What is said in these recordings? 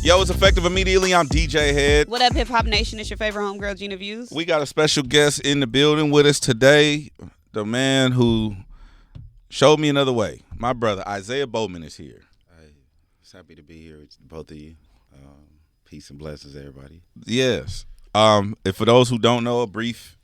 Yo, it's effective immediately. I'm DJ Hed. What up, Hip Hop Nation? It's your favorite homegirl, Gina Views. We got a special guest in the building with us today. The man who showed me another way. My brother, Izeah Bowman, is here. I'm happy to be here with both of you. Peace and blessings, everybody. Yes. If for those who don't know, a brief,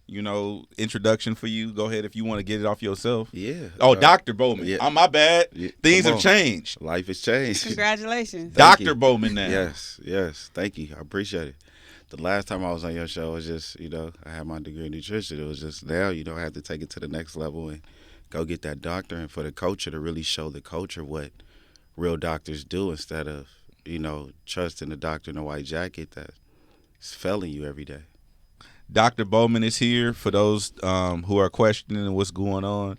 introduction for you. Go ahead if you want to get it off yourself. Yeah. Oh, Dr. Bowman. Yeah. Oh, my bad. Yeah, Things come have on. changed. Life has changed. Congratulations. Thank Dr. you. Bowman now. Yes. Thank you. I appreciate it. The last time I was on your show, it was just, I had my degree in nutrition. It was just now, I had to take it to the next level and go get that doctor, and for the culture to really show the culture what real doctors do instead of, trusting the doctor in a white jacket that's failing you every day. Dr. Bowman is here. For those who are questioning what's going on,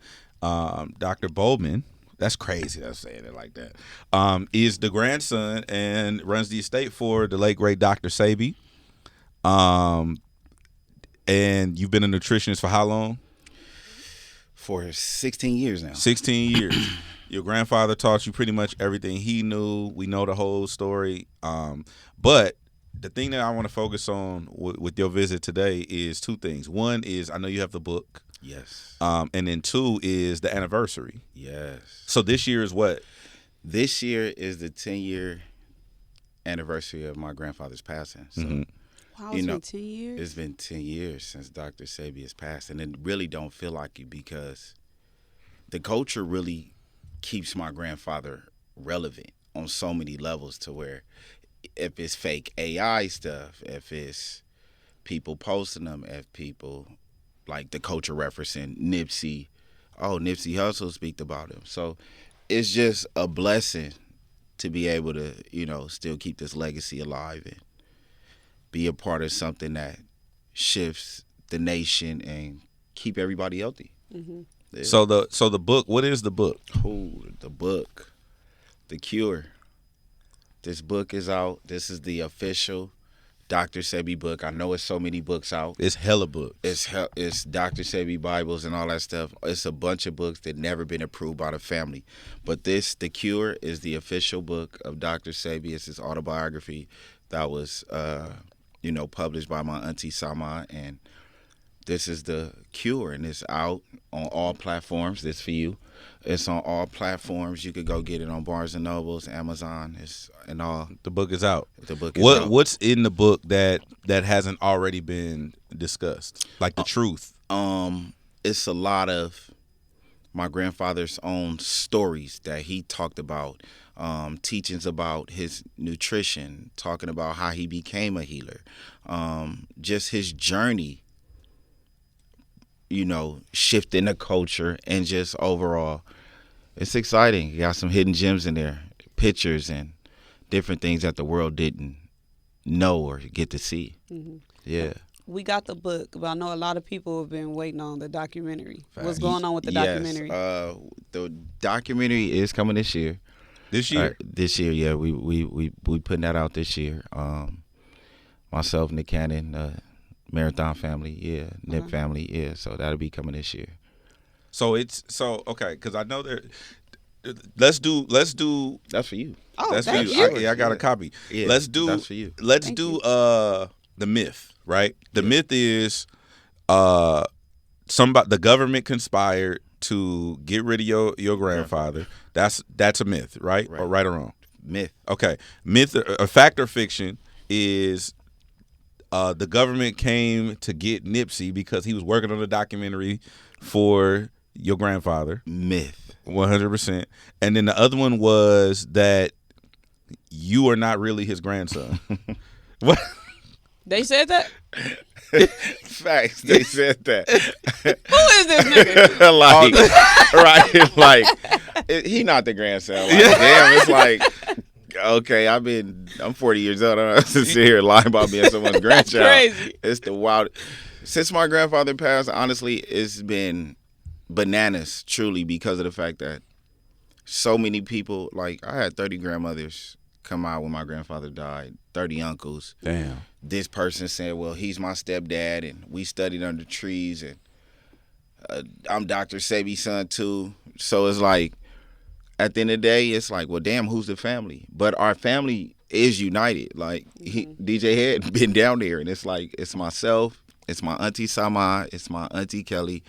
Dr. Bowman, that's crazy that's saying it like that, is the grandson and runs the estate for the late, great Dr. Sebi. And you've been a nutritionist for how long? For 16 years now. 16 years. Your grandfather taught you pretty much everything he knew. We know the whole story. But the thing that I want to focus on with your visit today is two things. One is I know you have the book. Yes. And then two is the anniversary. Yes. So this year is what? This year is the 10-year anniversary of my grandfather's passing. So, Wow, it's been 10 years? It's been 10 years since Dr. Sebi has passed, and it really don't feel like it because the culture really keeps my grandfather relevant on so many levels, to where if it's fake AI stuff, if it's people posting them, if people like the culture referencing Nipsey, Nipsey Hussle speak about him. So it's just a blessing to be able to, still keep this legacy alive and be a part of something that shifts the nation and keep everybody healthy. Mm-hmm. Yeah. So the book, what is the book? The book, The Cure. This book is out. This is the official Dr. Sebi book. I know it's so many books out. It's hella books. It's Dr. Sebi Bibles and all that stuff. It's a bunch of books that never been approved by the family. But this, The Cure, is the official book of Dr. Sebi. It's his autobiography that was, published by my auntie Sama. And this is The Cure, and it's out on all platforms. This for you. It's on all platforms. You could go get it on Barnes & Nobles, Amazon, and all. The book is out. The book is out. What's in the book that hasn't already been discussed? Like the truth. It's a lot of my grandfather's own stories that he talked about, teachings about his nutrition, talking about how he became a healer, just his journey, shifting the culture, and just overall, it's exciting. You got some hidden gems in there, pictures and different things that the world didn't know or get to see. Mm-hmm. Yeah. We got the book, but I know a lot of people have been waiting on the documentary. What's going on with the documentary? The documentary is coming this year. This year? This year, yeah. We putting that out this year. Myself, Nick Cannon, Marathon family, yeah, Nip family, yeah. So that'll be coming this year. So okay, because I know there. Let's do. That's for you. Oh, that's for thank you. you. I got a copy. Yeah, let's do. That's for you. Let's Thank do you. The myth, right? The myth is the government conspired to get rid of your grandfather. That's a myth, right? Or right or wrong? Myth. Okay. Myth, a fact or fiction is the government came to get Nipsey because he was working on a documentary for your grandfather. Myth. 100%. And then the other one was that you are not really his grandson. What? They said that? Facts. They said that. Who is this nigga? He not the grandson. Damn, it's like, okay, I'm 40 years old. I don't have to sit here and lie about being someone's grandchild. Crazy. It's the wild. Since my grandfather passed, honestly, it's been bananas, truly, because of the fact that so many people, like I had 30 grandmothers come out when my grandfather died, 30 uncles. Damn. This person said, well, he's my stepdad, and we studied under trees, and I'm Dr. Sebi's son too. So it's like, at the end of the day, it's like, well, damn, who's the family? But our family is united. Like DJ Hed been down there, and it's like it's myself, it's my auntie Sama, it's my auntie Kelly,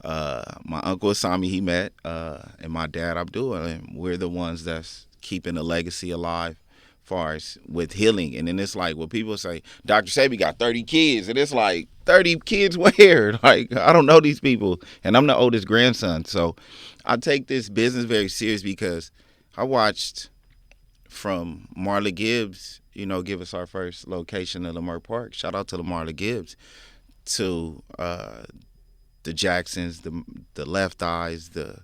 my uncle Asami he met, and my dad Abdul, and we're the ones that's keeping the legacy alive. Far as with healing, and then it's like when people say Dr. Sebi got 30 kids, and it's like 30 kids where? Like I don't know these people, and I'm the oldest grandson, so I take this business very serious because I watched from Marla Gibbs, give us our first location at Lamar Park. Shout out to Marla Gibbs, to the Jacksons, the Left Eyes, the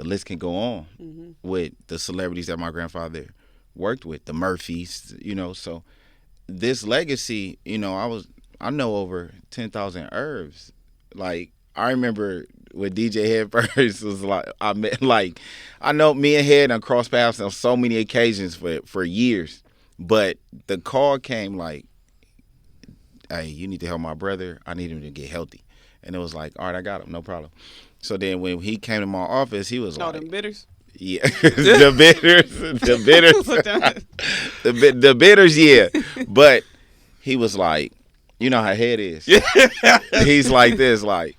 list can go on with the celebrities that my grandfather worked with, the Murphys, So this legacy, I know over 10,000 herbs. Like I remember with DJ Hed first was I know me and Hed and crossed paths on so many occasions for years, but the call came like, hey, you need to help my brother. I need him to get healthy. And it was like, all right, I got him, no problem. So then when he came to my office, he was like, them bitters? Yeah, the bitters, yeah. But he was like, you know how Hed is. He's like this, like,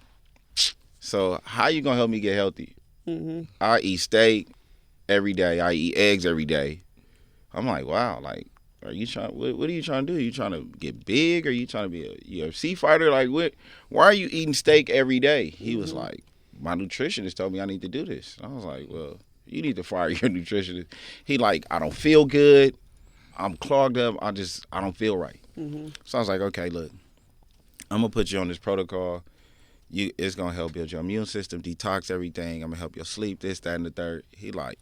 so how you going to help me get healthy? I eat steak every day. I eat eggs every day. I'm like, wow, like, are you trying? What are you trying to do? Are you trying to get big? Or are you trying to be a UFC fighter? Like, what? Why are you eating steak every day? He was like, my nutritionist told me I need to do this. And I was like, well, you need to fire your nutritionist. He like, I don't feel good. I'm clogged up. I don't feel right. So I was like, okay, look, I'm gonna put you on this protocol. It's gonna help build your immune system, detox everything. I'm gonna help your sleep, this, that, and the third. He like,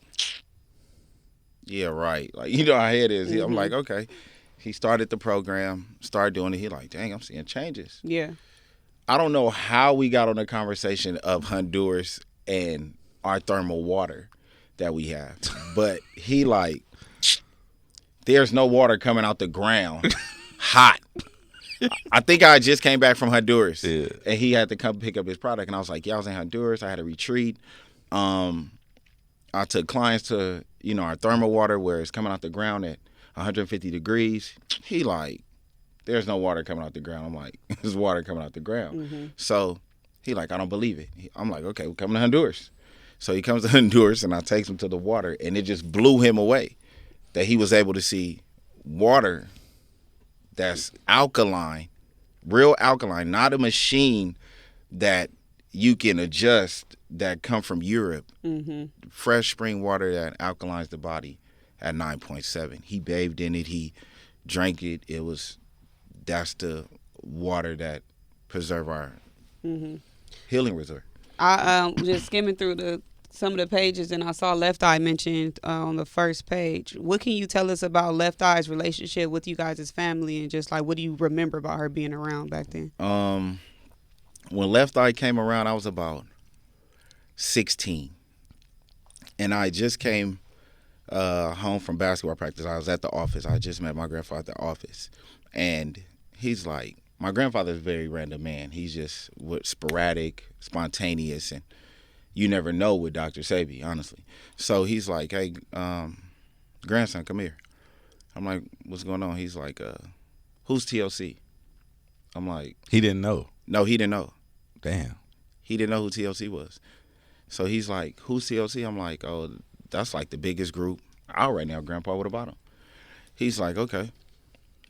yeah, right. Like, you know how it is. I'm like, okay. He started the program, started doing it. He like, dang, I'm seeing changes. Yeah. I don't know how we got on the conversation of Honduras and our thermal water that we have. But he like, there's no water coming out the ground hot. I think I just came back from Honduras. Yeah. And he had to come pick up his product. And I was like, yeah, I was in Honduras. I had a retreat. I took clients to, our thermal water where it's coming out the ground at 150 degrees. He like, there's no water coming out the ground. I'm like, there's water coming out the ground. So he like, I don't believe it. I'm like, okay, we're coming to Honduras. So he comes to Honduras and I take him to the water, and it just blew him away that he was able to see water that's alkaline, real alkaline, not a machine that you can adjust that come from Europe. Fresh spring water that alkalines the body at 9.7. He bathed in it. He drank it. That's the water that preserve our healing resort. I was just skimming through some of the pages, and I saw Left Eye mentioned on the first page. What can you tell us about Left Eye's relationship with you guys' family, and just like what do you remember about her being around back then? When Left Eye came around, I was about 16, and I just came home from basketball practice. I was at the office. I just met my grandfather at the office, and he's like, my grandfather's a very random man. He's just sporadic, spontaneous, and you never know with Dr. Sebi, honestly. So he's like, hey, grandson, come here. I'm like, what's going on? He's like, who's TLC? I'm like, he didn't know. No, he didn't know. Damn. He didn't know who TLC was. So he's like, who's TLC? I'm like, oh, that's like the biggest group out right now. Grandpa would have bought him. He's like, okay.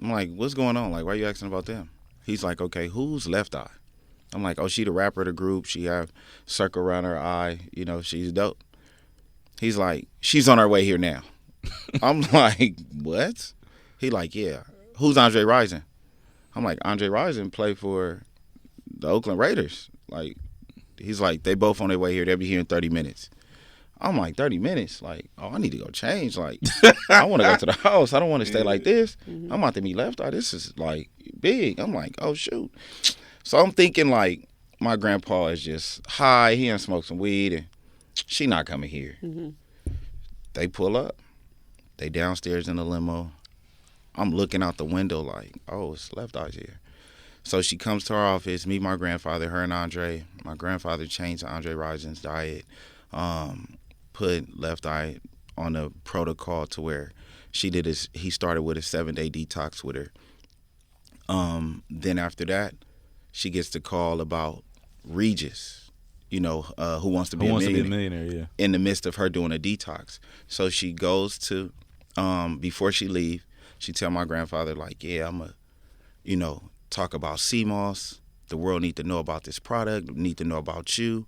I'm like, what's going on? Like, why are you asking about them? He's like, okay, who's Left Eye? I'm like, oh, she the rapper of the group. She have circle around her eye. She's dope. He's like, she's on her way here now. I'm like, what? He like, yeah. Who's Andre Rison? I'm like, Andre Rison played for the Oakland Raiders. Like, he's like, they both on their way here. They'll be here in 30 minutes. I'm like, 30 minutes? Like, oh, I need to go change. Like, I want to go to the house. I don't want to stay like this. I'm about to meet Left Eye. This is, like, big. I'm like, oh, shoot. So I'm thinking, like, my grandpa is just high. He done smoked some weed, and she not coming here. They pull up. They downstairs in the limo. I'm looking out the window like, oh, it's Left Eye's here. So she comes to our office, meet my grandfather, her and Andre. My grandfather changed Andre Rison's diet, put Left Eye on a protocol to where he started with a 7-day detox with her. Then after that, she gets the call about Regis, Who Wants to Be a Millionaire, yeah. in the midst of her doing a detox. So she goes to, before she leave, she tell my grandfather, like, yeah, I'm talk about CMOS. The world need to know about this product, need to know about you.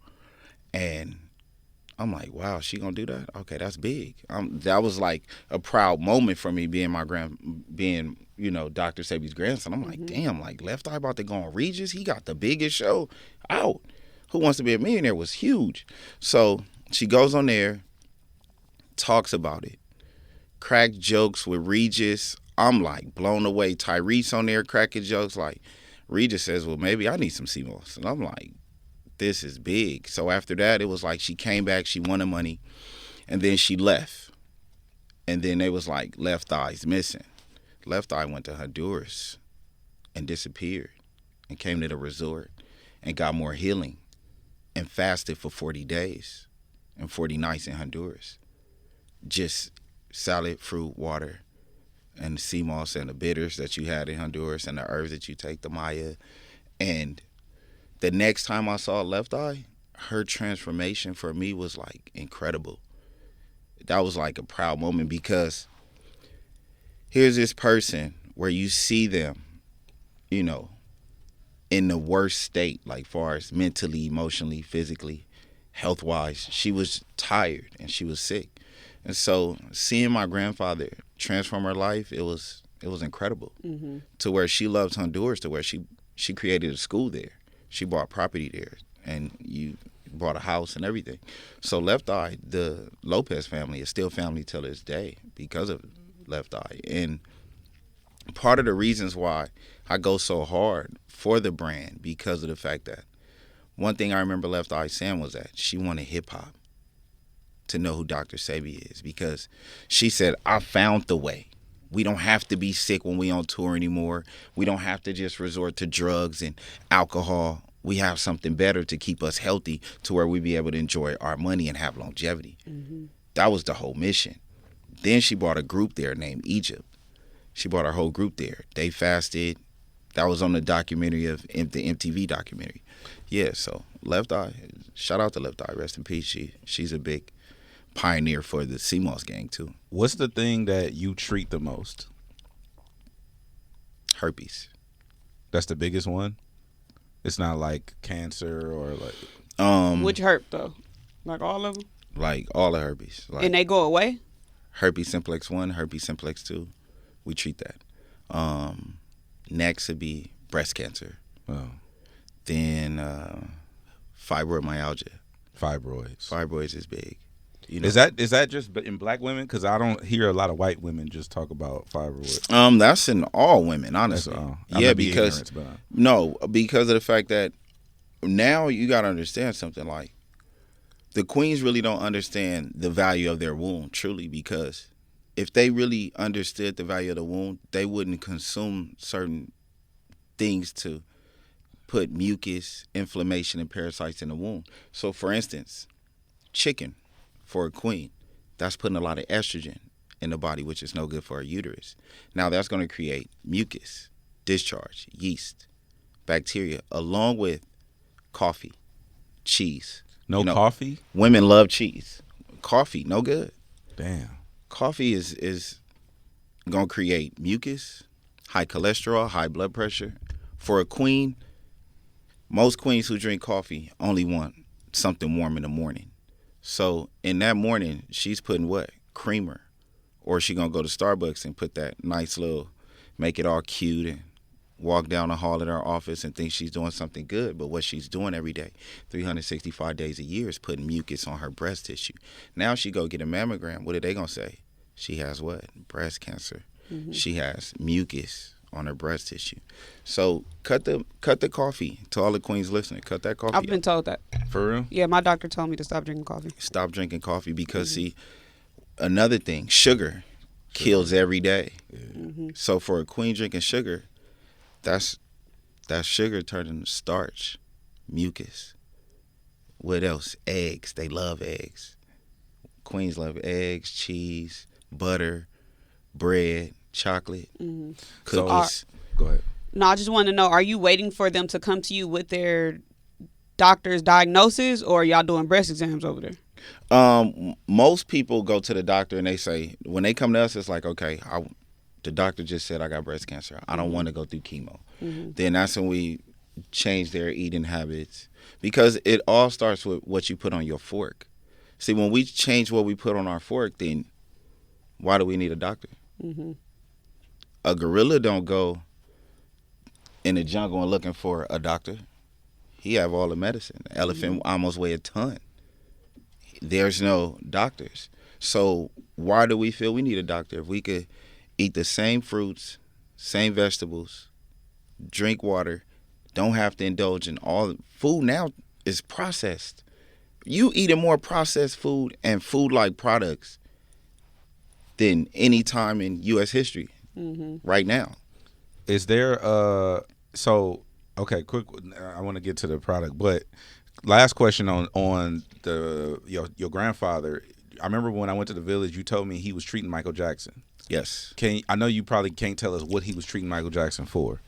And I'm like, wow, she gonna do that? Okay, that's big. That was like a proud moment for me, being Dr. Sebi's grandson. I'm like, damn, like Left Eye about to go on Regis. He got the biggest show out. Who Wants to Be a Millionaire was huge. So she goes on there, talks about it, crack jokes with Regis. I'm like blown away. Tyrese on there cracking jokes. Like, Regis says, well, maybe I need some CMOS. And I'm like, this is big. So after that, it was like she came back, she won the money, and then she left. And then they was like, Left Eye's missing. Left Eye went to Honduras and disappeared and came to the resort and got more healing and fasted for 40 days and 40 nights in Honduras. Just salad, fruit, water, and the sea moss and the bitters that you had in Honduras and the herbs that you take, the Maya. And the next time I saw Left Eye, her transformation for me was like incredible. That was like a proud moment, because here's this person where you see them, in the worst state, like far as mentally, emotionally, physically, health-wise. She was tired and she was sick. And so seeing my grandfather transform her life, it was incredible. To where she loves Honduras, to where she created a school there. She bought property there, and you bought a house and everything. So Left Eye, the Lopes family, is still family till this day because of Left Eye. And part of the reasons why I go so hard for the brand, because of the fact that one thing I remember Left Eye saying was that she wanted hip-hop to know who Dr. Sebi is, because she said, I found the way. We don't have to be sick when we on tour anymore. We don't have to just resort to drugs and alcohol. We have something better to keep us healthy, to where we be able to enjoy our money and have longevity. That was the whole mission. Then she brought a group there named Egypt. She brought her whole group there. They fasted. That was on the documentary of the MTV documentary. Yeah, so Left Eye, shout out to Left Eye, rest in peace. She's a big pioneer for the CMOS gang too. What's the thing that you treat the most? Herpes. That's the biggest one? It's not like cancer or like... Which herp, though? Like all of them? Like all the herpes. Like and they go away? Herpes simplex 1, herpes simplex 2. We treat that. Next would be breast cancer. Oh. Then fibromyalgia. Fibroids. Fibroids is big. Is that just in black women? Because I don't hear a lot of white women just talk about fibroids. That's in all women, honestly. Yeah, because because of the fact that now you got to understand something. Like, the queens really don't understand the value of their womb, truly, because if they really understood the value of the womb, they wouldn't consume certain things to put mucus, inflammation, and parasites in the womb. So, for instance, chicken. For a queen, that's putting a lot of estrogen in the body, which is no good for our uterus. Now that's going to create mucus, discharge, yeast, bacteria, along with coffee, cheese. No coffee? Women love cheese. Coffee, no good. Damn. Coffee is going to create mucus, high cholesterol, high blood pressure. For a queen, most queens who drink coffee only want something warm in the morning. So in that morning, she's putting what? Creamer. Or she going to go to Starbucks and put that nice little, make it all cute and walk down the hall at her office and think she's doing something good. But what she's doing every day, 365 days a year, is putting mucus on her breast tissue. Now she go get a mammogram. What are they going to say? She has what? Breast cancer. She has mucus on her breast tissue. So cut the coffee. To all the queens listening, cut that coffee. I've been told that. For real? Yeah, my doctor told me to stop drinking coffee. Stop drinking coffee because see, another thing, sugar kills every day. So for a queen drinking sugar, that's sugar turning to starch, mucus. What else? Eggs. They love eggs. Queens love eggs, cheese, butter, bread, chocolate, cookies. Go ahead. No, I just want to know, are you waiting for them to come to you with their doctor's diagnosis, or y'all doing breast exams over there? Most people go to the doctor and they say, when they come to us, it's like, okay, the doctor just said I got breast cancer. I don't want to go through chemo. Then that's when we change their eating habits, because it all starts with what you put on your fork. See, when we change what we put on our fork, then why do we need a doctor? A gorilla don't go in the jungle and looking for a doctor. He have all the medicine. An elephant almost weigh a ton. There's no doctors. So why do we feel we need a doctor if we could eat the same fruits, same vegetables, drink water, don't have to indulge in all food now is processed. You eating more processed food and food-like products than any time in U.S. history right now. Is there okay, quick, I want to get to the product, but last question on your grandfather. I remember when I went to the village, you told me he was treating Michael Jackson. Yes. I know you probably can't tell us what he was treating Michael Jackson for,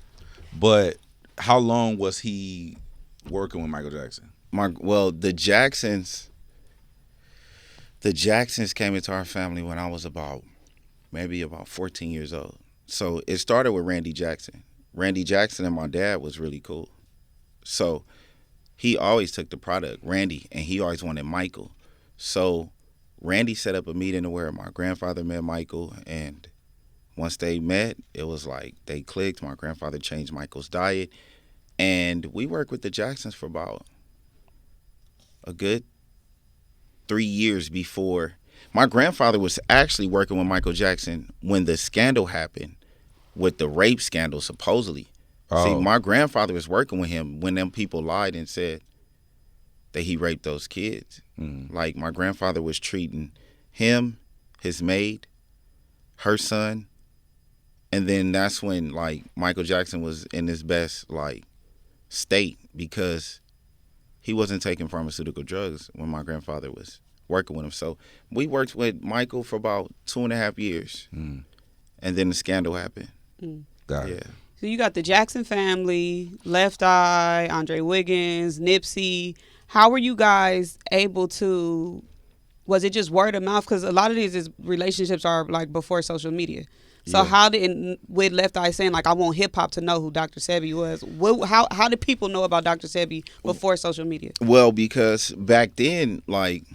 but how long was he working with Michael Jackson? Well, the Jacksons came into our family when I was maybe about 14 years old. So it started with Randy Jackson. Randy Jackson and my dad was really cool. So he always took the product, Randy, and he always wanted Michael. So Randy set up a meeting where my grandfather met Michael, and once they met, it was like they clicked. My grandfather changed Michael's diet, and we worked with the Jacksons for about a good 3 years before. My grandfather was actually working with Michael Jackson when the scandal happened, with the rape scandal, supposedly. Oh. See, my grandfather was working with him when them people lied and said that he raped those kids. Like, my grandfather was treating him, his maid, her son, and then that's when, like, Michael Jackson was in his best, like, state, because he wasn't taking pharmaceutical drugs when my grandfather was working with him. So we worked with Michael for about 2.5 years, and then the scandal happened. Got it. Yeah. So you got the Jackson family, Left Eye, Andre Wiggins, Nipsey. How were you guys able to, was it just word of mouth? Because a lot of these relationships are like before social media. So how did, with Left Eye saying like, I want hip hop to know who Dr. Sebi was, how did people know about Dr. Sebi before social media? Well, because back then, like,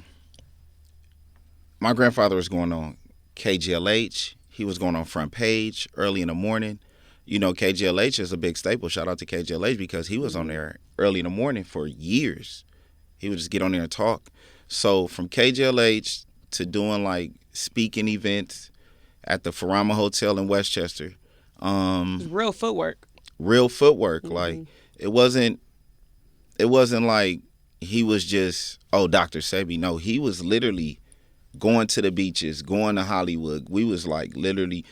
my grandfather was going on KGLH. He was going on Front Page early in the morning. You know, KGLH is a big staple. Shout out to KGLH, because he was on there early in the morning for years. He would just get on there and talk. So from KGLH to doing like speaking events at the Farama Hotel in Westchester. Real footwork. Real footwork. Like, it wasn't like he was just, oh, Dr. Sebi. No, he was literally going to the beaches, going to Hollywood. We was like literally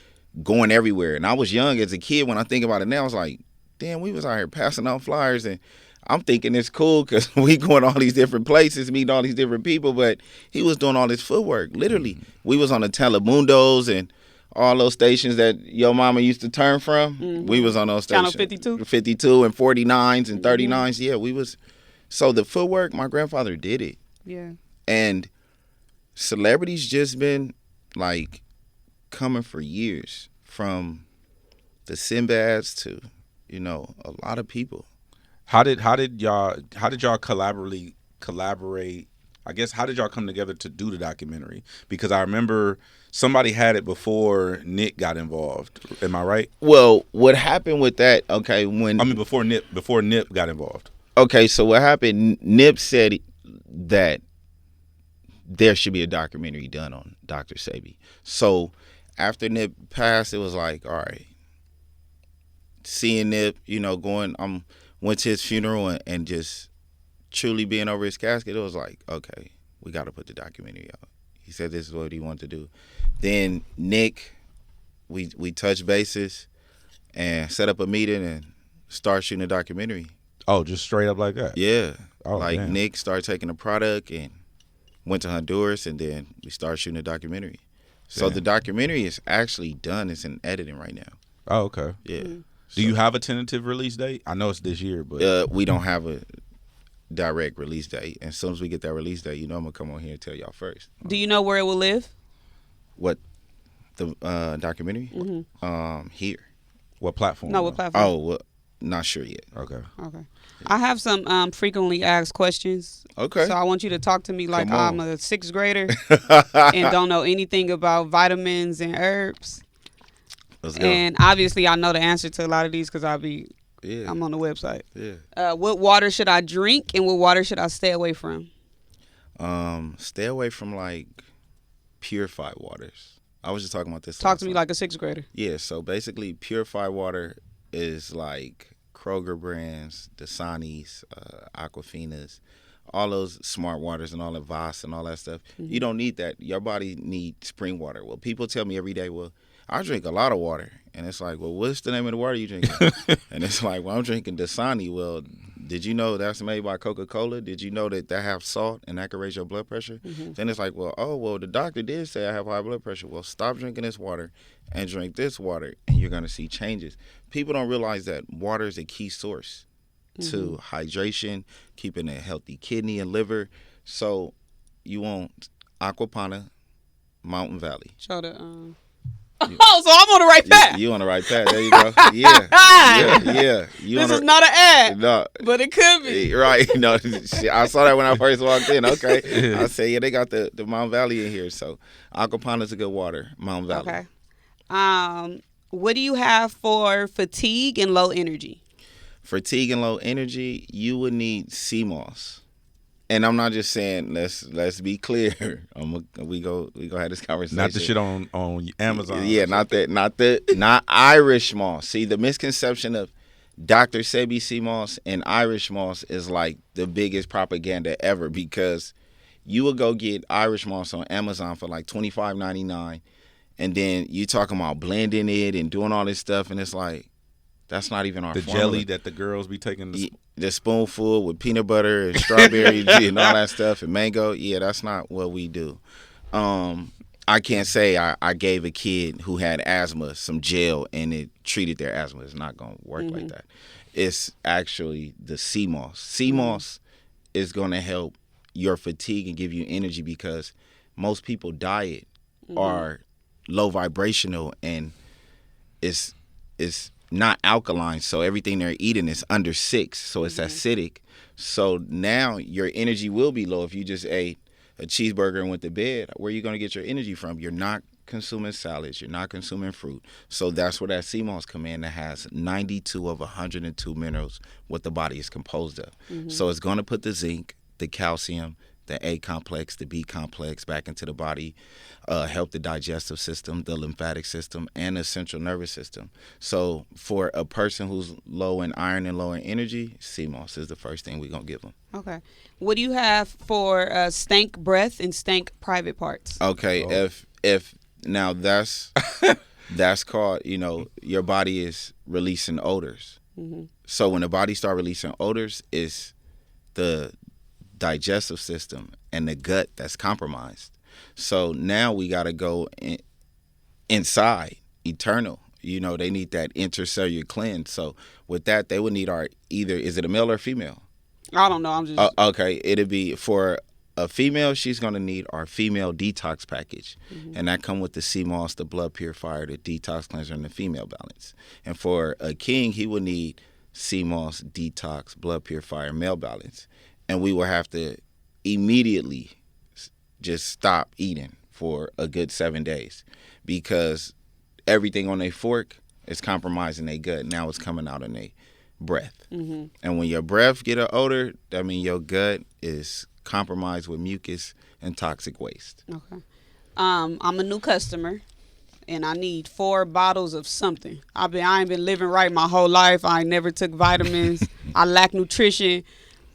going everywhere. And I was young as a kid. When I think about it now, I was like, damn, we was out here passing out flyers, and I'm thinking it's cool because we going to all these different places, meeting all these different people, but he was doing all this footwork. Literally, we was on the Telemundos and all those stations that your mama used to turn from. We was on those stations. Channel 52? 52 and 49s and 39s. Yeah, we was. So the footwork, my grandfather did it. Yeah. And celebrities just been like coming for years, from the Sinbads to, you know, a lot of people. How did y'all collaborate? I guess, how did y'all come together to do the documentary? Because I remember somebody had it before Nick got involved. Am I right? Well, what happened with that? Okay, before Nip got involved. Okay, so what happened? Nip said that there should be a documentary done on Dr. Sebi. So after Nip passed, it was like, all right, seeing Nip, you know, went to his funeral and just truly being over his casket, it was like, okay, we got to put the documentary out. He said this is what he wanted to do. Then Nick, we touched bases and set up a meeting and start shooting a documentary. Oh, just straight up like that? Yeah. Oh, like, damn. Nick started taking the product and went to Honduras, and then we started shooting a documentary. So the documentary is actually done. It's in editing right now. Oh, okay. Yeah. Mm-hmm. Do you have a tentative release date? I know it's this year, but We don't have a direct release date. And as soon as we get that release date, I'm going to come on here and tell y'all first. Do you know where it will live? What? The documentary? Here. what platform? No, what platform? Oh, well, not sure yet. Okay. Okay. I have some frequently asked questions. Okay. So I want you to talk to me like Come on. I'm a 6th grader and don't know anything about vitamins and herbs. Let's go. And obviously I know the answer to a lot of these because Yeah. I'm on the website. Yeah. What water should I drink and what water should I stay away from? Stay away from like purified waters. I was just talking about this. Talk last to me night. like a 6th grader. Yeah, so basically purified water is like Kroger brands, Dasanis, Aquafinas, all those smart waters and all the Voss and all that stuff. You don't need that. Your body needs spring water. Well, people tell me every day, well, I drink a lot of water. And it's like, well, what's the name of the water you drinking? And it's like, well, I'm drinking Dasani. Well, did you know that's made by Coca-Cola? Did you know that have salt and that can raise your blood pressure? Then it's like, well, the doctor did say I have high blood pressure. Well, stop drinking this water and drink this water, and you're going to see changes. People don't realize that water is a key source to hydration, keeping a healthy kidney and liver. So you want Aquapana, Mountain Valley. Show the so I'm on the right path. You on the right path. There you go. Yeah. This is not an ad, No. but it could be. Right. No, I saw that when I first walked in. Okay. I said, yeah, they got the Mountain Valley in here. So Aquapana is a good water, Mountain Valley. Okay. What do you have for fatigue and low energy? Fatigue and low energy, you would need sea moss. And I'm not just saying. Let's be clear. We go have this conversation. Not the shit on Amazon. Yeah, not Irish moss. See, the misconception of Dr. Sebi sea moss and Irish moss is like the biggest propaganda ever, because you would go get Irish moss on Amazon for like $25.99, and then you talking about blending it and doing all this stuff, and it's like, that's not even our The formula. jelly that the girls be taking. The spoonful with peanut butter and strawberry and all that stuff and mango. Yeah, that's not what we do. I can't say I gave a kid who had asthma some gel and it treated their asthma. It's not going to work like that. It's actually the sea moss. Sea moss is going to help your fatigue and give you energy, because most people diet are low vibrational and it's not alkaline, so everything they're eating is under 6, so it's acidic. So now your energy will be low if you just ate a cheeseburger and went to bed. Where are you going to get your energy from? You're not consuming salads. You're not consuming fruit. So that's where that sea moss come in, that has 92 of 102 minerals, what the body is composed of. So it's going to put the zinc, the calcium, the A complex, the B complex back into the body, help the digestive system, the lymphatic system, and the central nervous system. So for a person who's low in iron and low in energy, sea moss is the first thing we're going to give them. Okay. What do you have for stank breath and stank private parts? Okay, if now that's called, your body is releasing odors. So when the body start releasing odors, it's the digestive system and the gut that's compromised. So now we got to go inside, eternal. They need that intercellular cleanse. So with that, they would need either, is it a male or female? I don't know. I'm just okay. It'd be for a female. She's gonna need our female detox package, and that come with the sea moss, the blood purifier, the detox cleanser, and the female balance. And for a king, he would need sea moss, detox, blood purifier, male balance. And we will have to immediately just stop eating for a good 7 days, because everything on their fork is compromising their gut. Now it's coming out in their breath. And when your breath get an odor, that means your gut is compromised with mucus and toxic waste. Okay. I'm a new customer, and I need 4 bottles of something. I ain't been living right my whole life. I ain't never took vitamins. I lack nutrition.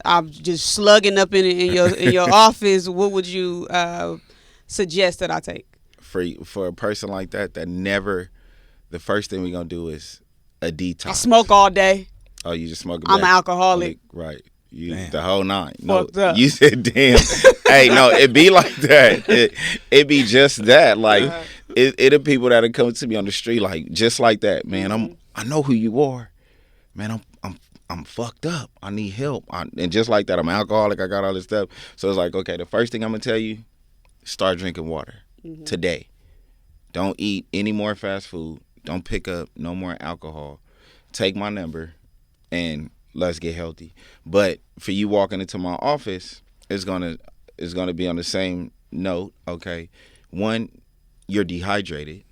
I'm just slugging up in your office. What would you suggest that I take? For a person like that never, the first thing we're gonna do is a detox. I smoke all day. Oh, you just smoke? I'm an alcoholic. Right. Damn. The whole nine. No, Fucked up. you said damn. Hey, no, it be like that. It be just that. Like it the people that'll come to me on the street like just like that, man. I know who you are, man. I'm fucked up. I need help. And just like that, I'm alcoholic. I got all this stuff. So it's like, okay, the first thing I'm gonna tell you, start drinking water today. Don't eat any more fast food. Don't pick up no more alcohol. Take my number and let's get healthy. But for you walking into my office, it's gonna be on the same note. Okay, one, you're dehydrated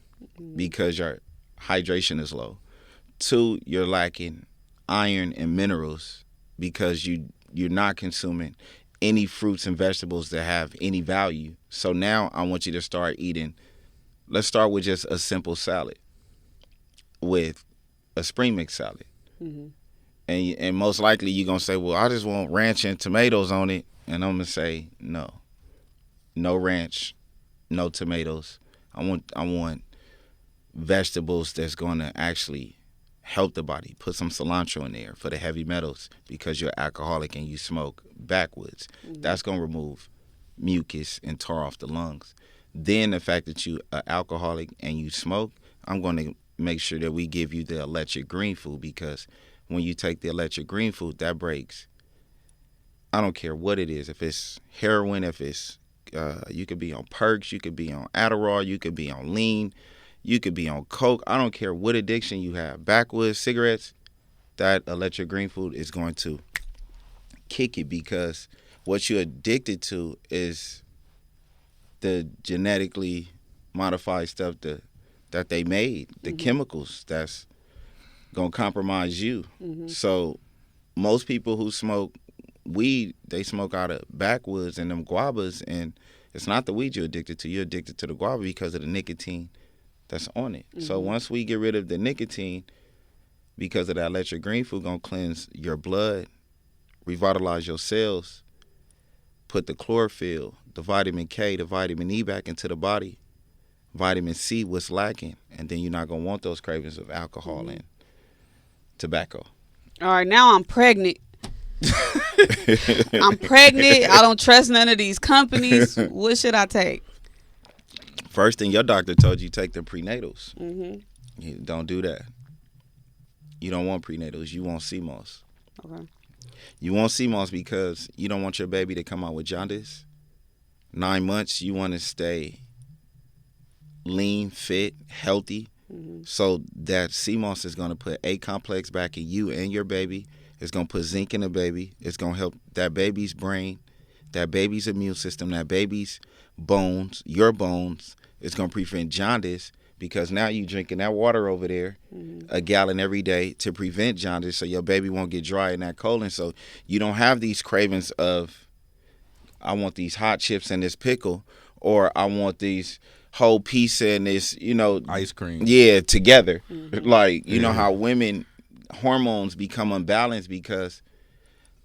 because your hydration is low. Two, you're lacking iron and minerals because you're not consuming any fruits and vegetables that have any value. So now I want you to start eating. Let's start with just a simple salad with a spring mix salad. And most likely you're going to say, well, I just want ranch and tomatoes on it. And I'm going to say, no ranch, no tomatoes. I want vegetables that's going to actually help the body. Put some cilantro in there for the heavy metals because you're alcoholic and you smoke backwoods. That's going to remove mucus and tar off the lungs. Then the fact that you are alcoholic and you smoke, I'm going to make sure that we give you the electric green food because when you take the electric green food, that breaks. I don't care what it is. If it's heroin, if it's you could be on perks, you could be on Adderall, you could be on lean, you could be on coke. I don't care what addiction you have. Backwoods, cigarettes, that electric green food is going to kick it because what you're addicted to is the genetically modified stuff that they made, the chemicals that's going to compromise you. So most people who smoke weed, they smoke out of backwoods and them guavas, and it's not the weed you're addicted to. You're addicted to the guava because of the nicotine that's on it. So once we get rid of the nicotine, because of that electric green food, going to cleanse your blood, revitalize your cells, put the chlorophyll, the vitamin K, the vitamin E back into the body, vitamin C, what's lacking, and then you're not going to want those cravings of alcohol and tobacco. All right, now I'm pregnant. I'm pregnant. I don't trust none of these companies. What should I take? First thing your doctor told you, take the prenatals. You don't do that. You don't want prenatals. You want CMOS. Okay. You want CMOS because you don't want your baby to come out with jaundice. 9 months, you want to stay lean, fit, healthy. So that CMOS is going to put A complex back in you and your baby. It's going to put zinc in the baby. It's going to help that baby's brain, that baby's immune system, that baby's bones, your bones. It's going to prevent jaundice because now you're drinking that water over there, a gallon every day to prevent jaundice so your baby won't get dry in that colon. So you don't have these cravings of, I want these hot chips and this pickle, or I want these whole pizza and this, ice cream. Yeah, together. Like, you know how women hormones become unbalanced because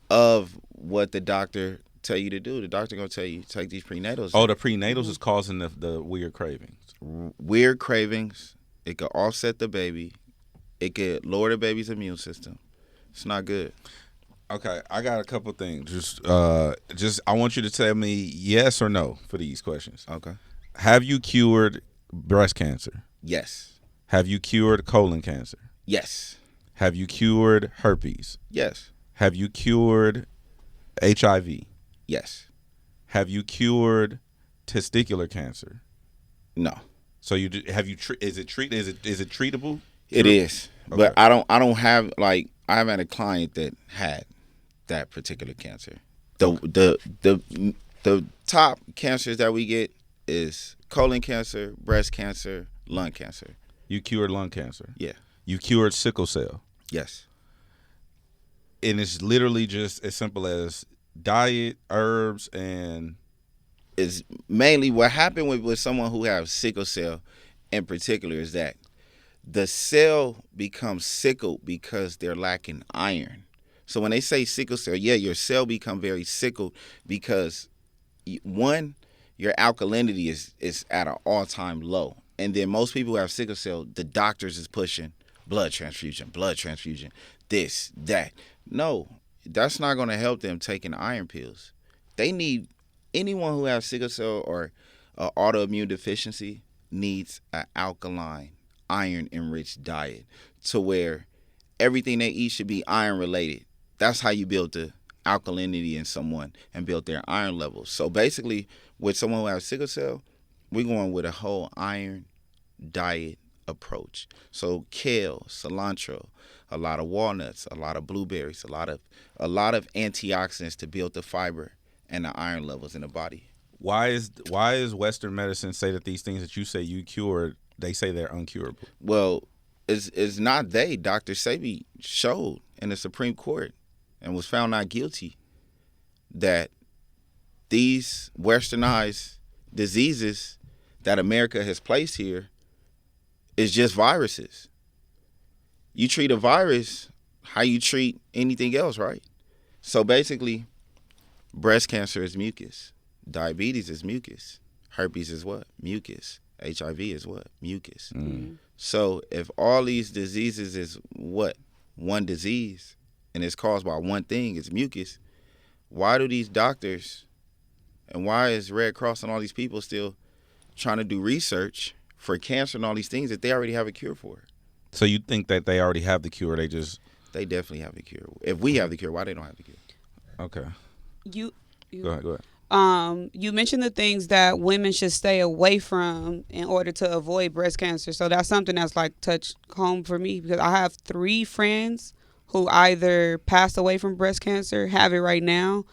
of what the doctor tell you to do. The doctor gonna tell you take these prenatals. Oh, the prenatals is causing the weird cravings. Weird cravings. It could offset the baby. It could lower the baby's immune system. It's not good. Okay, I got a couple things. Just I want you to tell me yes or no for these questions. Okay. Have you cured breast cancer? Yes. Have you cured colon cancer? Yes. Have you cured herpes? Yes. Have you cured HIV? Yes. Have you cured testicular cancer? No. So is it treatable? It is. Okay. But I don't have, like, I haven't had a client that had that particular cancer. The top cancers that we get is colon cancer, breast cancer, lung cancer. You cured lung cancer. Yeah. You cured sickle cell. Yes. And it's literally just as simple as diet, herbs, and Is mainly what happened with someone who has sickle cell in particular is that the cell becomes sickled because they're lacking iron. So when they say sickle cell, yeah, your cell become very sickled because one, your alkalinity is at an all-time low. And then most people who have sickle cell, the doctors is pushing blood transfusion, this, that. No, that's not going to help them taking iron pills. They need, anyone who has sickle cell or autoimmune deficiency needs an alkaline, iron enriched diet to where everything they eat should be iron related. That's how you build the alkalinity in someone and build their iron levels. So basically, with someone who has sickle cell, we're going with a whole iron diet approach. So kale, cilantro, a lot of walnuts, a lot of blueberries, a lot of antioxidants to build the fiber and the iron levels in the body. Why is Western medicine say that these things that you say you cure, they say they're uncurable? Well, it's not they. Dr. Sebi showed in the Supreme Court and was found not guilty that these westernized diseases that America has placed here is just viruses. You treat a virus how you treat anything else, right? So basically, breast cancer is mucus. Diabetes is mucus. Herpes is what? Mucus. HIV is what? Mucus. Mm. So if all these diseases is what? One disease, and it's caused by one thing, it's mucus, why do these doctors and why is Red Cross and all these people still trying to do research for cancer and all these things that they already have a cure for? So you think that they already have the cure? They definitely have the cure. If we have the cure, why they don't have the cure? Okay. You Go ahead. You mentioned the things that women should stay away from in order to avoid breast cancer. So that's something that's like touched home for me because I have 3 friends who either passed away from breast cancer, have it right now.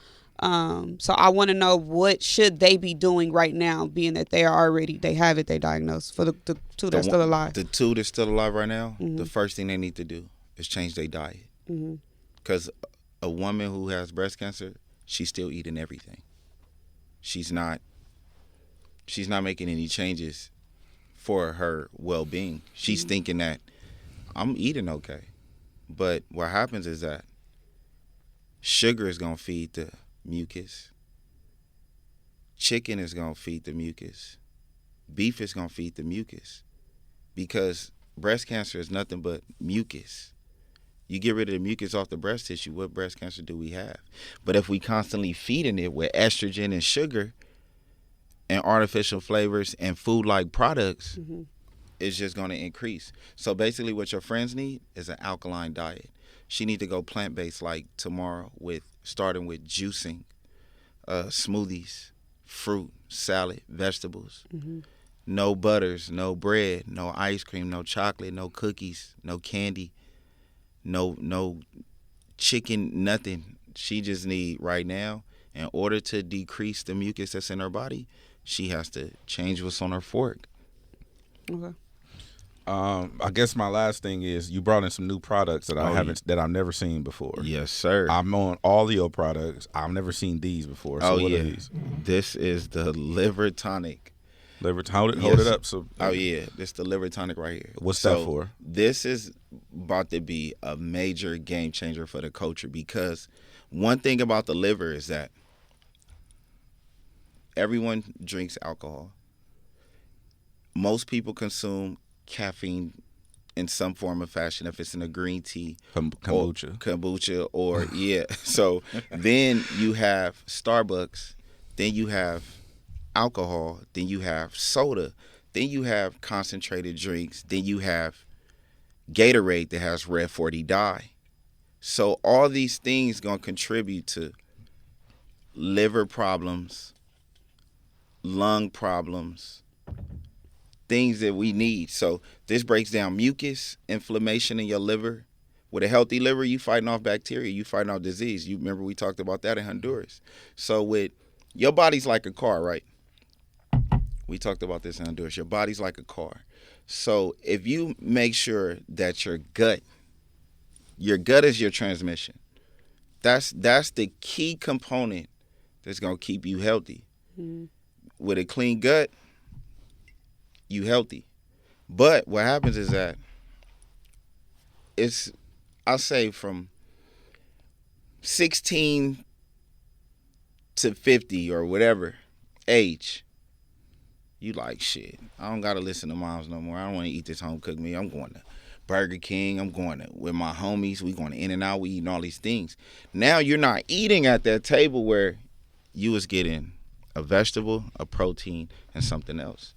So I want to know what should they be doing right now, being that they have it, they diagnosed, for the 2 that's still alive. The 2 that's still alive right now, Mm-hmm. the first thing they need to do is change their diet. Mm-hmm. Because a woman who has breast cancer, she's still eating everything. She's not making any changes for her well-being. She's thinking that I'm eating okay. But what happens is that sugar is going to feed the mucus. Chicken is going to feed the mucus. Beef is going to feed the mucus. Because breast cancer is nothing but mucus. You get rid of the mucus off the breast tissue, what breast cancer do we have? But if we constantly feeding it with estrogen and sugar and artificial flavors and food-like products, Mm-hmm. it's just going to increase. So basically what your friends need is an alkaline diet. She need to go plant-based like tomorrow, starting with juicing, smoothies, fruit, salad, vegetables. Mm-hmm. No butters, no bread, no ice cream, no chocolate, no cookies, no candy. No chicken, nothing. She just need right now, in order to decrease the mucus that's in her body, she has to change what's on her fork. Okay. I guess my last thing is you brought in some new products that I've never seen before. Yes, sir. I'm on all of your products. I've never seen these before. So what are these? This is the liver tonic. Hold it up. So This is the liver tonic right here. What's that for? This is about to be a major game changer for the culture, because one thing about the liver is that everyone drinks alcohol. Most people consume caffeine in some form or fashion, if it's in a green tea, kombucha, or So then you have Starbucks, then you have alcohol, then you have soda, then you have concentrated drinks, then you have Gatorade that has red 40 dye. So all these things gonna contribute to liver problems, lung problems, things that we need. So this breaks down mucus, inflammation in your liver. With a healthy liver, you fighting off bacteria, you fighting off disease. You remember we talked about that in Honduras. So with your body's like a car, right? We talked about this in Honduras. Your body's like a car. So if you make sure that your gut is your transmission. That's the key component that's gonna keep you healthy. Mm-hmm. With a clean gut, you healthy. But what happens is that I say from 16 to 50 or whatever age, you like, shit, I don't gotta listen to moms no more. I don't want to eat this home cooked meal. I'm going to Burger King. I'm going with my homies. We going to In-N-Out. We eating all these things. Now you're not eating at that table where you was getting a vegetable, a protein, and something else.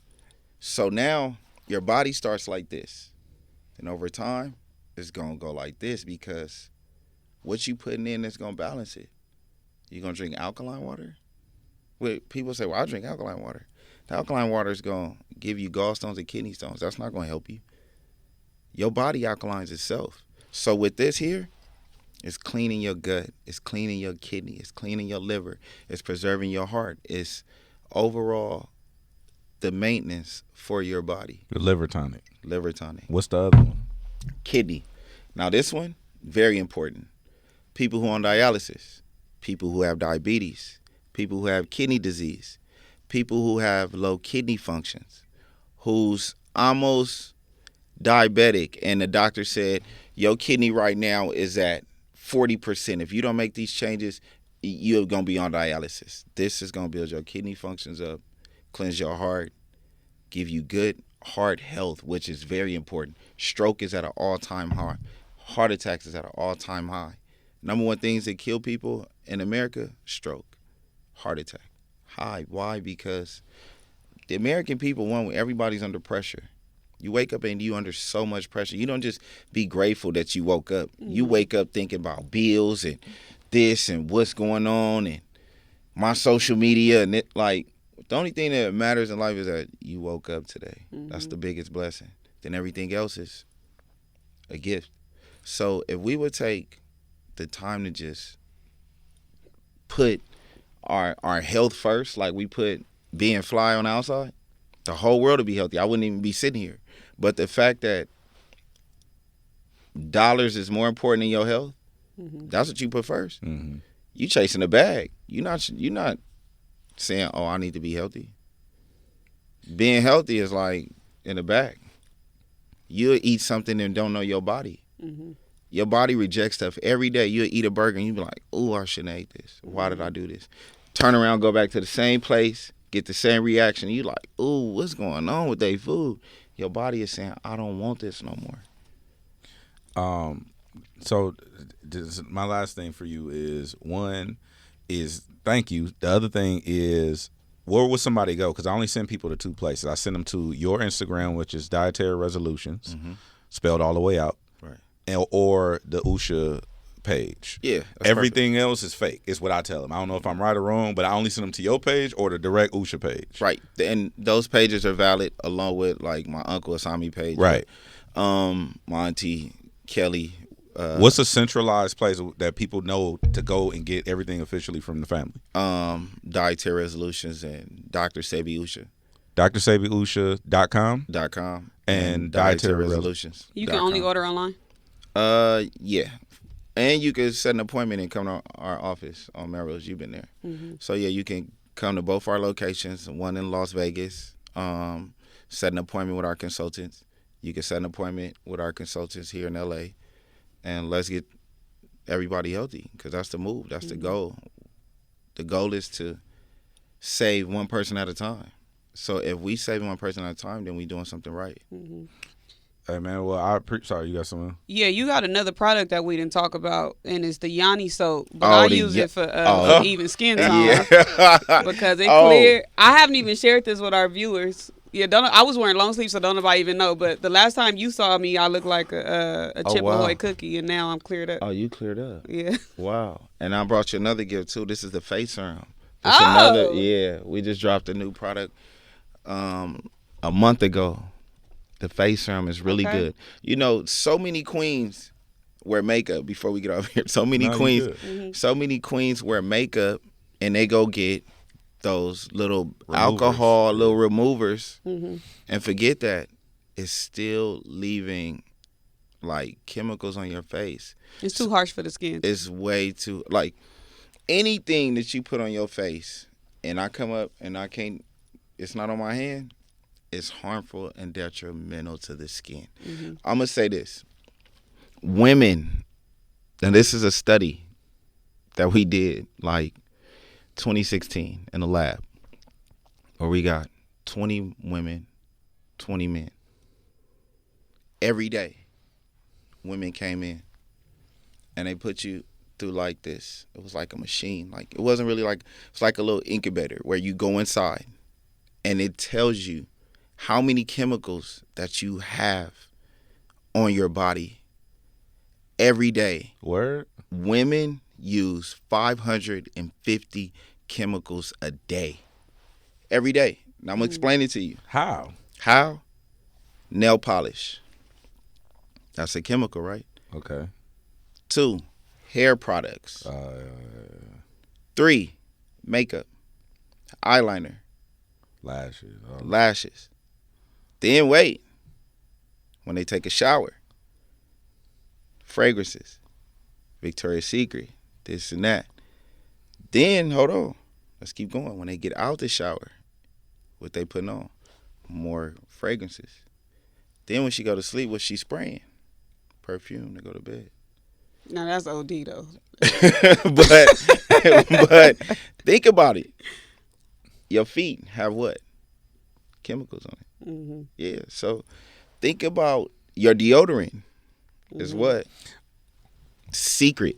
So now your body starts like this. And over time, it's going to go like this because what you putting in is going to balance it. You going to drink alkaline water? Well, people say, well, I drink alkaline water. The alkaline water is going to give you gallstones and kidney stones. That's not going to help you. Your body alkalines itself. So with this here, it's cleaning your gut. It's cleaning your kidney. It's cleaning your liver. It's preserving your heart. It's overall the maintenance for your body. The liver tonic. Liver tonic. What's the other one? Kidney. Now this one, very important. People who are on dialysis, people who have diabetes, people who have kidney disease, people who have low kidney functions, who's almost diabetic, and the doctor said, your kidney right now is at 40%. If you don't make these changes, you're going to be on dialysis. This is going to build your kidney functions up, cleanse your heart, give you good heart health, which is very important. Stroke is at an all-time high. Heart attacks is at an all-time high. Number one things that kill people in America, stroke, heart attack. High. Why? Because the American people, one, everybody's under pressure. You wake up and you under so much pressure. You don't just be grateful that you woke up. Mm-hmm. You wake up thinking about bills and this and what's going on and my social media. And the only thing that matters in life is that you woke up today. Mm-hmm. That's the biggest blessing. Then everything else is a gift. So if we would take the time to just put our health first, like we put being fly on the outside, the whole world would be healthy. I wouldn't even be sitting here. But the fact that dollars is more important than your health, mm-hmm. that's what you put first. Mm-hmm. You chasing a bag. You're not saying, oh, I need to be healthy. Being healthy is like in the bag. You'll eat something and don't know your body. Mm-hmm. Your body rejects stuff every day. You'll eat a burger and you'll be like, oh, I shouldn't have ate this. Why did I do this? Turn around, go back to the same place, get the same reaction. You like, oh, what's going on with their food? Your body is saying, I don't want this no more. So my last thing for you is, one is thank you. The other thing is, where would somebody go? Because I only send people to two places. I send them to your Instagram, which is Dietary Resolutions, mm-hmm. spelled all the way out, right? Or the Usha page. Yeah. Everything else is fake, is what I tell them. I don't know if I'm right or wrong, but I only send them to your page or the direct Usha page. Right. And those pages are valid along with like my Uncle Asami page. Right. My auntie Kelly. What's a centralized place that people know to go and get everything officially from the family? Dietary Resolutions and Dr. Sebi Usha. drsebiusha.com? .com. And Dietary Resolutions. You can only order online? Yeah. And you can set an appointment and come to our office on Melrose. You've been there. Mm-hmm. So, yeah, you can come to both our locations, one in Las Vegas, set an appointment with our consultants. You can set an appointment with our consultants here in L.A., and let's get everybody healthy because that's the move. That's mm-hmm. the goal. The goal is to save one person at a time. So if we save one person at a time, then we're doing something right. Mm-hmm. Hey, man, well, sorry, you got something? Yeah, you got another product that we didn't talk about, and it's the Yanni soap. But I use it for even skin tone because it clear. I haven't even shared this with our viewers. Yeah, I was wearing long sleeves, so don't nobody even know. But the last time you saw me, I looked like a Chip Ahoy cookie, and now I'm cleared up. Oh, you cleared up? Yeah. Wow. And I brought you another gift, too. This is the face serum. We just dropped a new product a month ago. The face serum is really good. You know, so many queens wear makeup before we get off here. So many queens wear makeup, and they go get those little alcohol, little removers, mm-hmm. and forget that it's still leaving like chemicals on your face. It's too harsh for the skin. It's way too, like anything that you put on your face and I come up and I can't, it's not on my hand, it's harmful and detrimental to the skin. Mm-hmm. I'm going to say this. Women, and this is a study that we did like 2016 in the lab where we got 20 women, 20 men every day. women came in and they put you through like this. It was like a machine. Like, it wasn't really like, it's like a little incubator where you go inside and it tells you how many chemicals that you have on your body every day. Word? Women use 550 chemicals a day. Every day. Now I'm going to explain it to you. How? How? Nail polish. That's a chemical, right? Okay. 2, hair products. 3, makeup. Eyeliner. Lashes. Lashes. Then wait. When they take a shower. Fragrances. Victoria's Secret. This and that. Then, hold on. Let's keep going. When they get out the shower, what they putting on? More fragrances. Then when she go to sleep, what she spraying? Perfume to go to bed. Now that's OD though. but think about it. Your feet have what? Chemicals on it. Mm-hmm. Yeah. So think about your deodorant. Is what? Secret.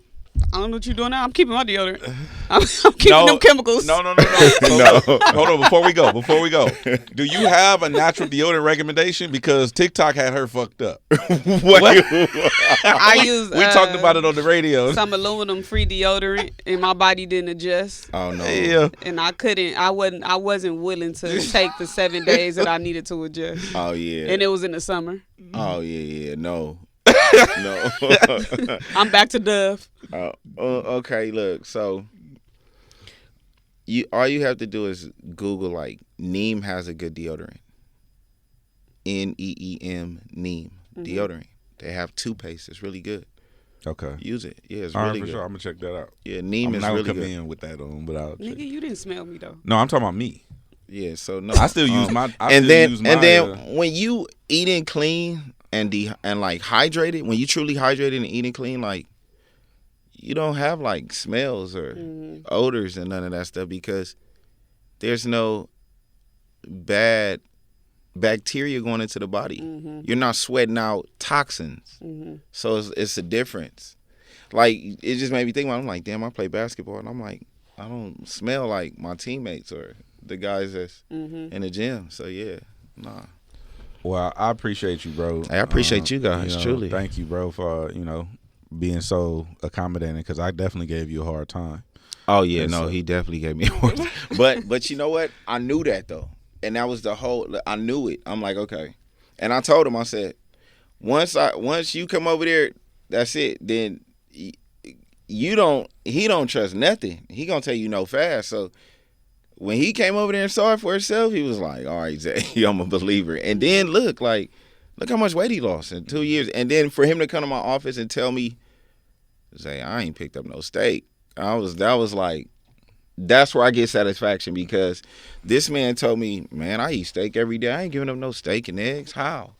I don't know what you're doing now. I'm keeping my deodorant. I'm keeping them chemicals. No. No. Hold on, before we go. Do you have a natural deodorant recommendation? Because TikTok had her fucked up. What? I use. We talked about it on the radio. Some aluminum-free deodorant, and my body didn't adjust. Oh no. Yeah. And I couldn't. I wasn't willing to take the 7 days that I needed to adjust. Oh yeah. And it was in the summer. Oh yeah. No. No. I'm back to Dove. Okay. Look. So all you have to do is Google like Neem has a good deodorant. NEEM Neem deodorant. They have toothpaste. It's really good. Okay. Use it. Yeah, it's All right, really for good. sure. I'm gonna check that out. Yeah, Neem I'm is not really gonna come good. in with that on, but I'll check. Nigga, you didn't smell me though. No, I'm talking about me. Yeah. So no. I still use my. And then when you eating clean and like hydrated, when you truly hydrated and eating clean, like you don't have like smells or odors and none of that stuff because there's no bad bacteria going into the body. You're not sweating out toxins. So it's a difference. Like, it just made me think about it. I'm like, damn, I play basketball and I'm like, I don't smell like my teammates or the guys that's in the gym. So yeah, nah. Well, I appreciate you, bro. Hey, I appreciate you guys, truly. Thank you, bro, for being so accommodating because I definitely gave you a hard time. Oh yeah, And no, so- he definitely gave me a hard time. But you know what? I knew that though, and that was the whole. I knew it. I'm like, okay, and I told him. I said, once you come over there, that's it. Then he don't trust nothing. He gonna tell you no fast. So when he came over there and saw it for himself, he was like, all right, Zay, I'm a believer. And then look how much weight he lost in 2 years. And then for him to come to my office and tell me, Zay, I ain't picked up no steak. That was like, that's where I get satisfaction because this man told me, man, I eat steak every day. I ain't giving up no steak and eggs. How?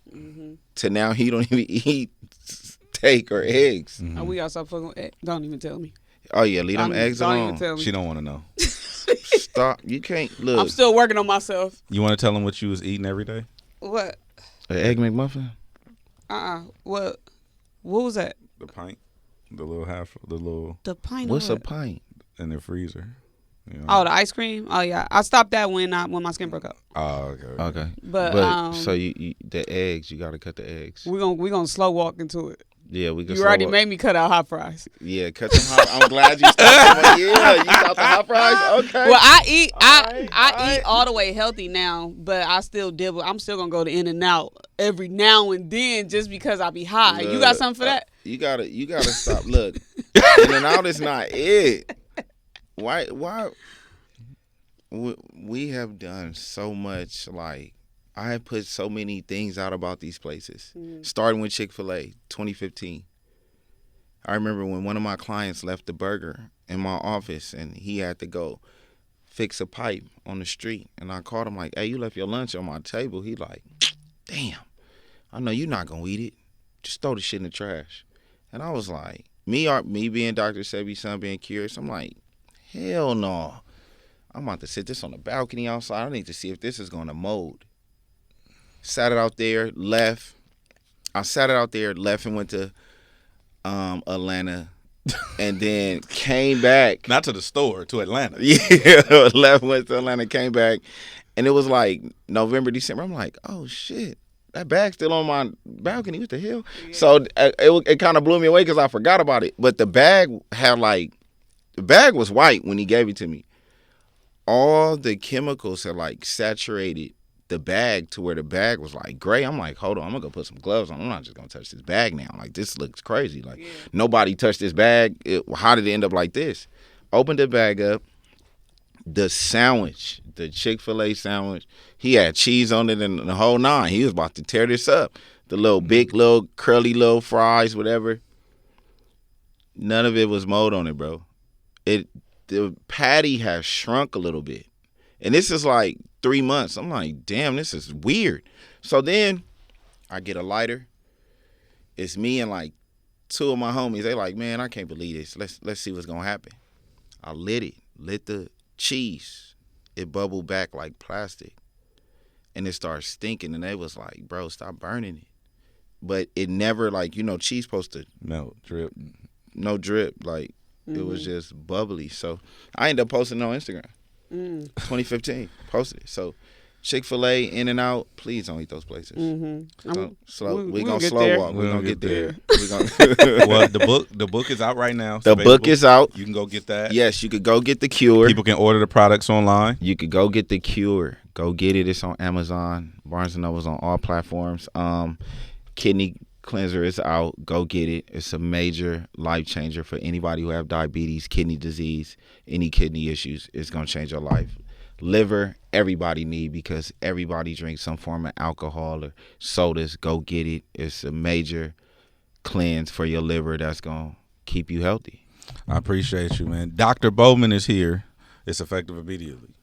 To now he don't even eat steak or eggs. Oh, we also fucking with egg. Don't even tell me. Oh yeah, leave them eggs Don't alone. even tell me. She don't want to know. Stop. You can't look. I'm still working on myself. You want to tell him what you was eating every day? What? An egg McMuffin? What was that? The pint, the little The pint. What's of a pint? in the freezer. You know? Oh, the ice cream. Oh yeah, I stopped that when my skin broke up. Oh, okay. Okay. But so you the eggs, you gotta cut the eggs. we gonna slow walk into it. Yeah, we can. You already made me cut out hot fries. Yeah, cut them hot. I'm glad you stopped. Yeah, you stopped the hot fries. Okay. Well, I eat Alright. eat all the way healthy now, but I still dibble. I'm still gonna go to In-N-Out every now and then just because I be high. You got something for that? You gotta stop. Look, In-N-Out is not it. Why? We have done so much. Like, I have put so many things out about these places. Starting with Chick-fil-A, 2015. I remember when one of my clients left the burger in my office and he had to go fix a pipe on the street. And I called him like, hey, you left your lunch on my table. He like, damn, I know you're not going to eat it. Just throw the shit in the trash. And I was like, me being Dr. Sebi's son, being curious, I'm like, hell no. I'm about to sit this on the balcony outside. I need to see if this is going to mold. Sat it out there, left. I sat it out there, left, and went to Atlanta, and then came back. Not to the store, to Atlanta. Yeah, went to Atlanta, came back, and it was like November, December. I'm like, oh shit, that bag's still on my balcony. What the hell? Yeah. So it kind of blew me away because I forgot about it. But the bag the bag was white when he gave it to me. All the chemicals had like saturated the bag to where the bag was like gray. I'm like, hold on, I'm gonna go put some gloves on. I'm not just gonna touch this bag now. Like, this looks crazy. Like, nobody touched this bag. How did it end up like this? Opened the bag up. The sandwich, the Chick-fil-A sandwich, he had cheese on it and the whole nine. He was about to tear this up. The little big, little curly little fries, whatever. None of it was mold on it, bro. The patty has shrunk a little bit. And this is like 3 months. I'm like, damn, this is weird. So then I get a lighter. It's me and like two of my homies. They like, man, I can't believe this. Let's see what's gonna happen. I lit the cheese. It bubbled back like plastic. And it started stinking. And they was like, bro, stop burning it. But it never, like, cheese supposed to No drip. No drip. Like, it was just bubbly. So I ended up posting it on Instagram. 2015, posted it. So Chick-fil-A, In-N-Out, please don't eat those places. We're gonna slow walk. We're gonna get there. Well, the book is out right now. The book is out. You can go get that. Yes, you could go get The Cure. People can order the products online. You could go get The Cure. Go get it. It's on Amazon, Barnes & Noble's, on all platforms. Kidney cleanser is out. Go get it. It's a major life changer for anybody who have diabetes, kidney disease, any kidney issues. It's gonna change your life. Liver, everybody need, because everybody drinks some form of alcohol or sodas. Go get it. It's a major cleanse for your liver that's gonna keep you healthy. I appreciate you, man. Dr. Bowman is here. It's effective immediately.